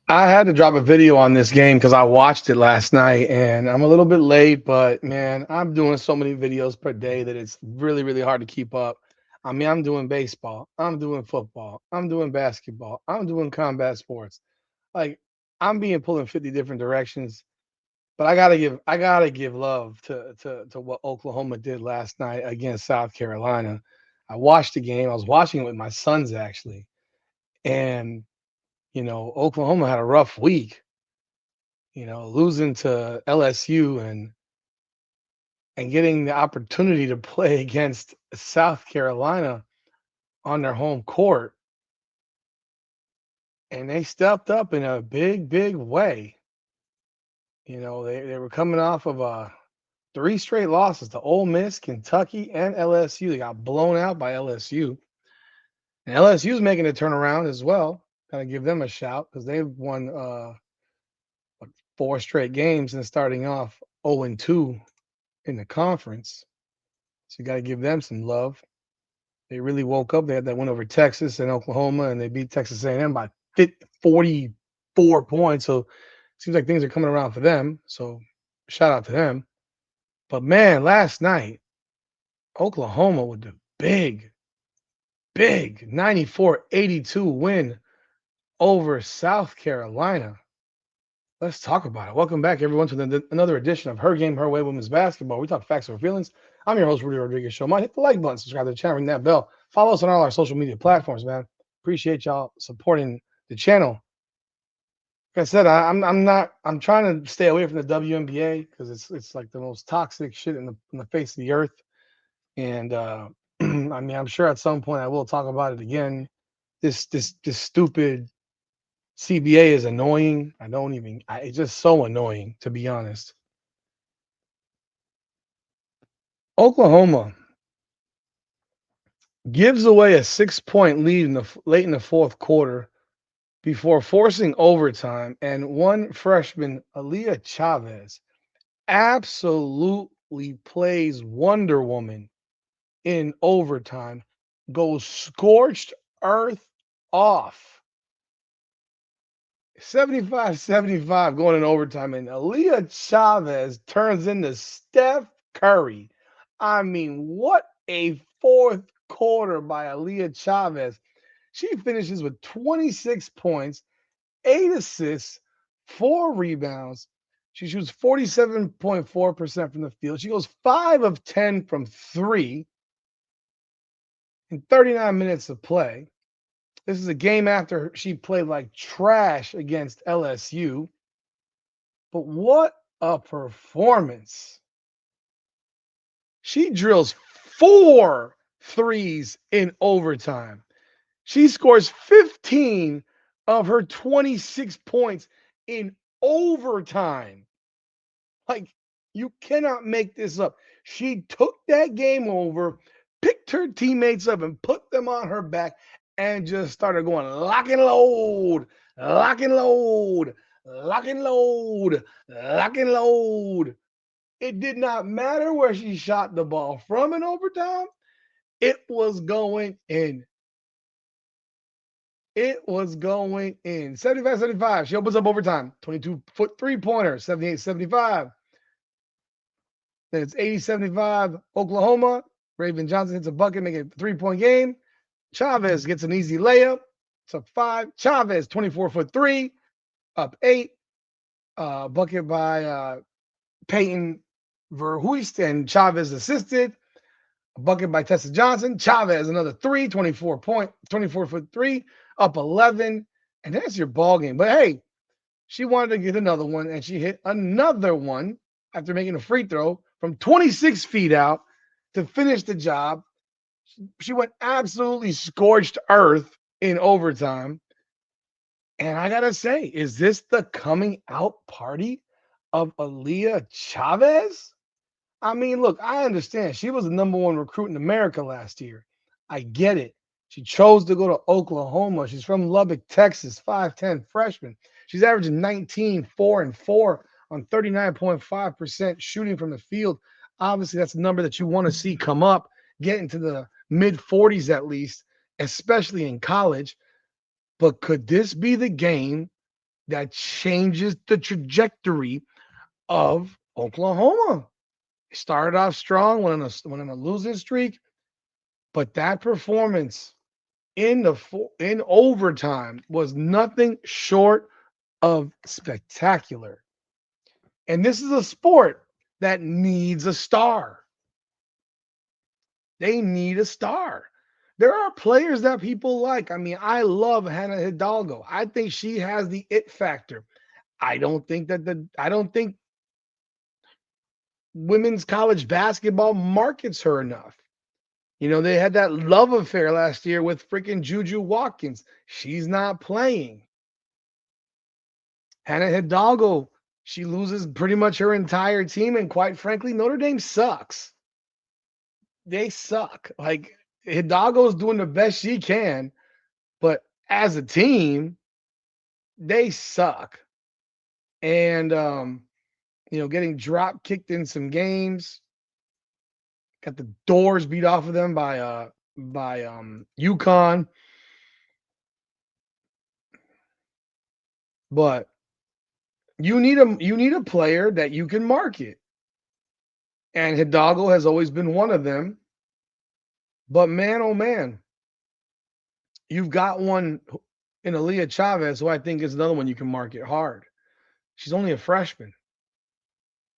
I had to drop a video on this game because I watched it last night and I'm a little bit late, but man, I'm doing so many videos per day that it's really, really hard to keep up. I mean, I'm doing baseball, I'm doing football, I'm doing basketball, I'm doing combat sports. Like I'm being pulled in 50 different directions, but I gotta give love to what Oklahoma did last night against South Carolina. I watched the game. I was watching it with my sons actually, and Oklahoma had a rough week, losing to LSU and getting the opportunity to play against South Carolina on their home court. And they stepped up in a big, big way. They were coming off of three straight losses to Ole Miss, Kentucky, and LSU. They got blown out by LSU. And LSU's making a turnaround as well. Gotta give them a shout because they've won what, four straight games and starting off 0-2 in the conference. So you got to give them some love. They really woke up. They had that win over Texas and Oklahoma, and they beat Texas A&M by 44 points. So it seems like things are coming around for them. So shout out to them. But man, last night Oklahoma with the big 94-82 win over South Carolina. Let's talk about it. Welcome back, everyone, to another edition of Her Game, Her Way Women's Basketball. We talk facts over feelings. I'm your host, Rudy Rodriguez Show. Mind, hit the like button, subscribe to the channel, ring that bell. Follow us on all our social media platforms, man. Appreciate y'all supporting the channel. Like I said, I'm trying to stay away from the WNBA because it's like the most toxic shit in the face of the earth. And I mean, I'm sure at some point I will talk about it again. This stupid CBA is annoying. It's just so annoying, to be honest. Oklahoma gives away a 6 point lead late in the fourth quarter before forcing overtime, and one freshman, Aaliyah Chavez, absolutely plays Wonder Woman in overtime, goes scorched earth off. 75-75 going in overtime, and Aaliyah Chavez turns into Steph Curry. I mean, what a fourth quarter by Aaliyah Chavez. She finishes with 26 points, 8 assists, 4 rebounds. She shoots 47.4% from the field. She goes 5 of 10 from three in 39 minutes of play. This is a game after she played like trash against LSU. But what a performance. She drills 4 threes in overtime. She scores 15 of her 26 points in overtime. Like, you cannot make this up. She took that game over, picked her teammates up, and put them on her back and just started going lock and load, lock and load, lock and load, lock and load. It did not matter where she shot the ball from in overtime. It was going in. It was going in. 75-75. She opens up overtime. 22-foot three-pointer. 78-75. Then it's 80-75 Oklahoma. Raven Johnson hits a bucket, making it a three-point game. Chavez gets an easy layup. It's up 5. Chavez, 24-foot three, up 8. Bucket by Peyton Verhuist, and Chavez assisted. A bucket by Tessa Johnson. Chavez, another 3, 24-foot three, up 11. And that's your ball game. But hey, she wanted to get another one, and she hit another one after making a free throw from 26 feet out to finish the job. She went absolutely scorched earth in overtime. And I got to say, is this the coming out party of Aaliyah Chavez? I mean, look, I understand. She was the number one recruit in America last year. I get it. She chose to go to Oklahoma. She's from Lubbock, Texas, 5'10 freshman. She's averaging 19, 4, and 4 on 39.5% shooting from the field. Obviously, that's a number that you want to see come up, get into the mid 40s at least, especially in college. But could this be the game that changes the trajectory of Oklahoma. They started off strong, went on a losing streak, but that performance in overtime was nothing short of spectacular. And this is a sport that needs a star. They need a star. There are players that people like. I mean, I love Hannah Hidalgo. I think she has the it factor. I don't think women's college basketball markets her enough. You know, they had that love affair last year with freaking Juju Watkins. She's not playing. Hannah Hidalgo, she loses pretty much her entire team. And quite frankly, Notre Dame sucks. They suck. Like Hidalgo's doing the best she can, but as a team, they suck. And getting drop kicked in some games, got the doors beat off of them by UConn. But you need a player that you can market. And Hidalgo has always been one of them. But man, oh man, you've got one in Aaliyah Chavez, who I think is another one you can market hard. She's only a freshman,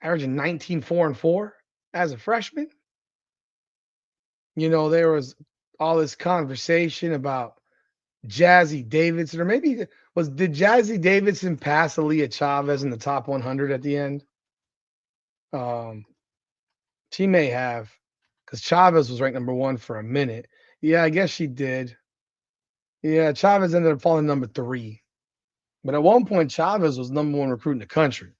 averaging 19, 4, and 4 as a freshman. You know, there was all this conversation about Jazzy Davidson, or maybe did Jazzy Davidson pass Aaliyah Chavez in the top 100 at the end? She may have, because Chavez was ranked number 1 for a minute. Yeah, I guess she did. Yeah, Chavez ended up falling number 3. But at one point, Chavez was number 1 recruit in the country.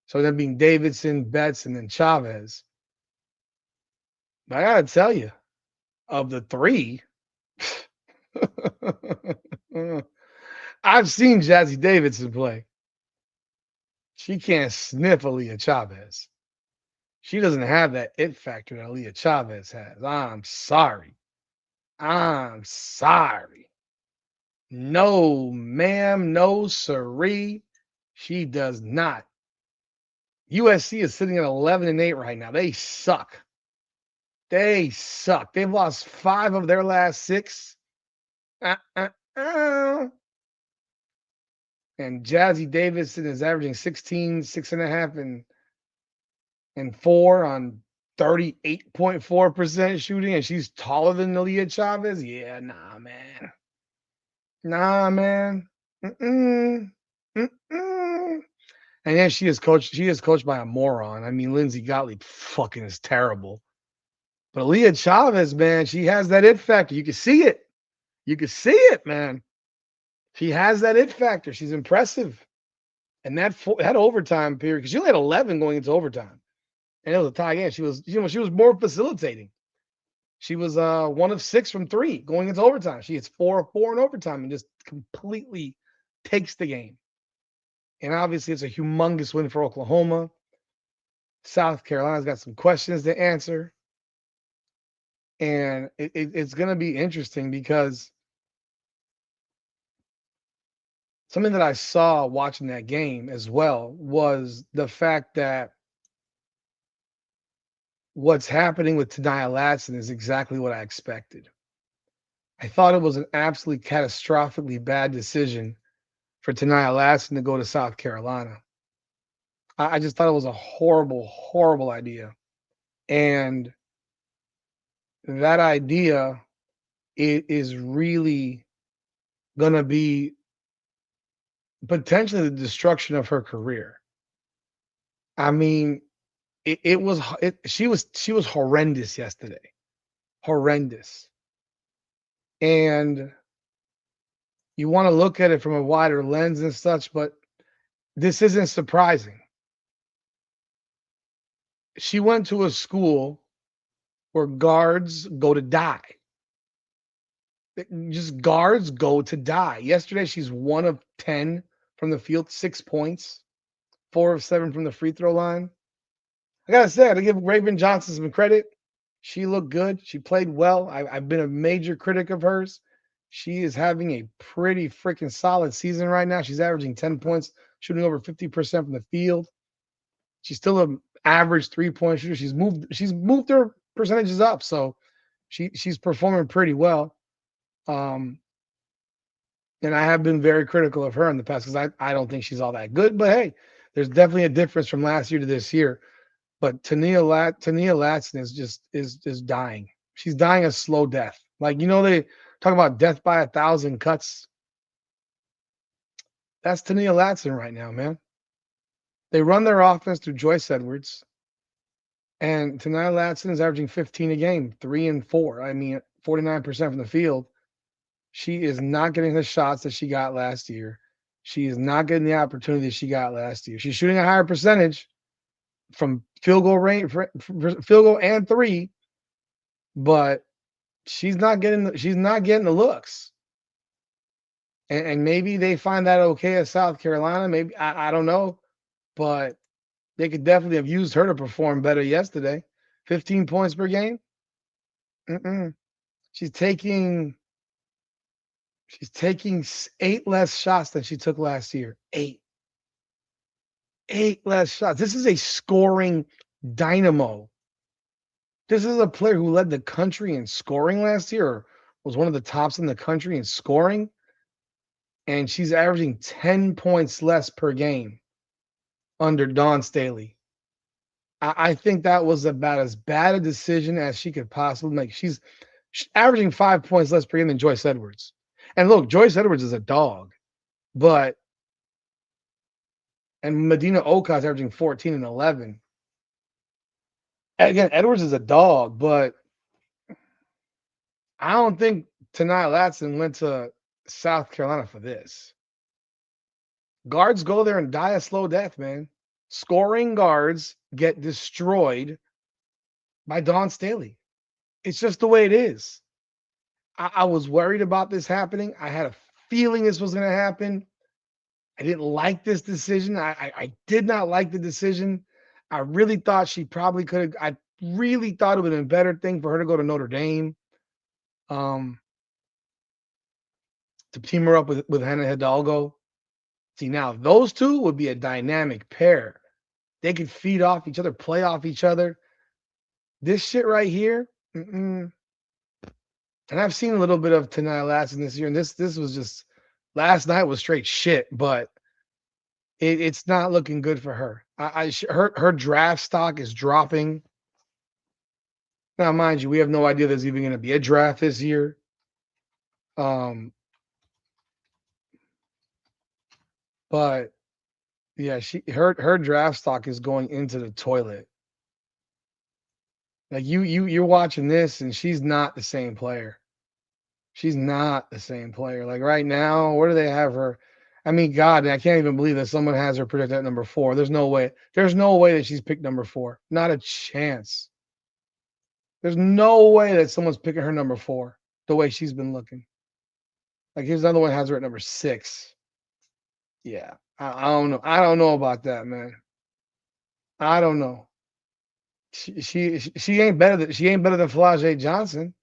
So then being Davidson, Betts, and then Chavez. But I gotta tell you, of the 3, I've seen Jazzy Davidson play. She can't sniff Aaliyah Chavez. She doesn't have that it factor that Aaliyah Chavez has. I'm sorry. No, ma'am, no, siree. She does not. USC is sitting at 11-8 right now. They suck. They've lost 5 of their last 6. And Jazzy Davidson is averaging 16, 6.5, and 4 on 38.4% shooting, and she's taller than Aaliyah Chavez. Yeah, nah, man. Mm-mm. And then she is coached by a moron. I mean, Lindsey Gottlieb fucking is terrible. But Aaliyah Chavez, man, she has that it factor. You can see it. Man. She has that it factor. She's impressive. And that overtime period, because she only had 11 going into overtime. And it was a tie game. She was more facilitating. She was 1 of 6 from 3 going into overtime. She hits 4 of 4 in overtime and just completely takes the game. And obviously, it's a humongous win for Oklahoma. South Carolina's got some questions to answer. And it's going to be interesting because something that I saw watching that game as well was the fact that what's happening with Ta'Niya Latson is exactly what I expected. I thought it was an absolutely catastrophically bad decision for Ta'Niya Latson to go to South Carolina. I just thought it was a horrible, horrible idea. And that idea is really going to be potentially the destruction of her career. I mean, she was horrendous yesterday. Horrendous. And you want to look at it from a wider lens and such, but this isn't surprising. She went to a school where guards go to die. Just guards go to die. Yesterday, she's 1 of 10 from the field, 6 points, 4 of 7 from the free throw line. I gotta say, I gotta give Raven Johnson some credit. She looked good. She played well. I've been a major critic of hers. She is having a pretty freaking solid season right now. She's averaging 10 points, shooting over 50% from the field. She's still an average 3-point shooter. She's moved her percentages up, so she's performing pretty well. And I have been very critical of her in the past because I don't think she's all that good. But hey, there's definitely a difference from last year to this year. But Ta'Niya Latson is dying. She's dying a slow death. Like, they talk about death by 1,000 cuts. That's Ta'Niya Latson right now, man. They run their offense through Joyce Edwards, and Ta'Niya Latson is averaging 15 a game, 3 and 4. I mean, 49% from the field. She is not getting the shots that she got last year. She is not getting the opportunity she got last year. She's shooting a higher percentage from field goal range, field goal and three, but she's not getting the looks. And maybe they find that okay at South Carolina. Maybe I don't know, but they could definitely have used her to perform better yesterday. 15 points per game. She's taking 8 less shots than she took last year. 8 less shots. This is a scoring dynamo. This is a player who led the country in scoring last year, or was one of the tops in the country in scoring, and she's averaging 10 points less per game under Dawn Staley. I think that was about as bad a decision as she could possibly make. She's averaging 5 points less per game than Joyce Edwards. And look, Joyce Edwards is a dog, and Medina Okas's averaging 14 and 11. Again, Edwards is a dog, but I don't think Ta'Niya Latson went to South Carolina for this. Guards go there and die a slow death, man. Scoring guards get destroyed by Dawn Staley. It's just the way it is. I was worried about this happening. I had a feeling this was going to happen. I didn't like this decision. I did not like the decision. I really thought she probably could have. I really thought it would have been a better thing for her to go to Notre Dame, to team her up with Hannah Hidalgo. See, now those two would be a dynamic pair. They could feed off each other, play off each other. This shit right here, and I've seen a little bit of Ta'Niya Latson this year, and this was just last night was straight shit, but it's not looking good for her. Her draft stock is dropping. Now, mind you, we have no idea there's even going to be a draft this year. But yeah, her draft stock is going into the toilet. Like you're watching this, and she's not the same player. She's not the same player. Like right now, where do they have her? I mean, God, I can't even believe that someone has her predicted at number 4. There's no way. There's no way that she's picked number 4. Not a chance. There's no way that someone's picking her number 4 the way she's been looking. Like here's another one has her at number 6. Yeah, I don't know. I don't know about that, man. I don't know. She ain't better than Flau'jae Johnson.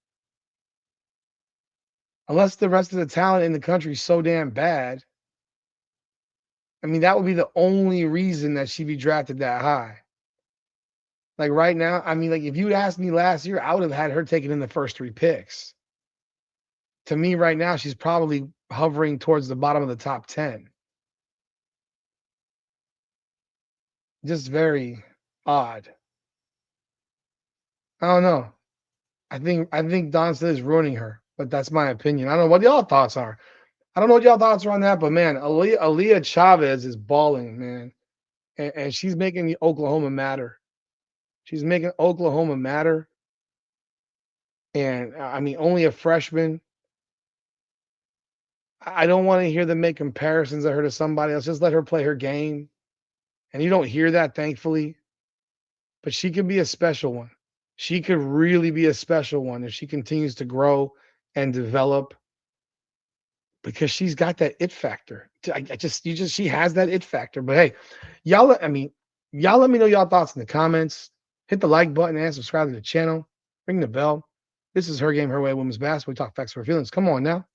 Unless the rest of the talent in the country is so damn bad. I mean, that would be the only reason that she'd be drafted that high. Like right now, I mean, like if you'd asked me last year, I would have had her taken in the first 3 picks. To me, right now, she's probably hovering towards the bottom of the top 10. Just very odd. I don't know. I think Dawn Staley is ruining her, but that's my opinion. I don't know what y'all thoughts are. I don't know what y'all thoughts are on that, but man, Aaliyah Chavez is balling, man, and she's making Oklahoma matter. She's making Oklahoma matter, and I mean, only a freshman. I don't want to hear them make comparisons of her to somebody else. Just let her play her game, and you don't hear that, thankfully. But she could be a special one. She could really be a special one if she continues to grow and develop, because she's got that it factor. She has that it factor. But hey, y'all let me know y'all thoughts in the comments. Hit the like button and subscribe to the channel. Ring the bell. This is Her Game, Her Way Women's Basketball. We talk facts for feelings. Come on now.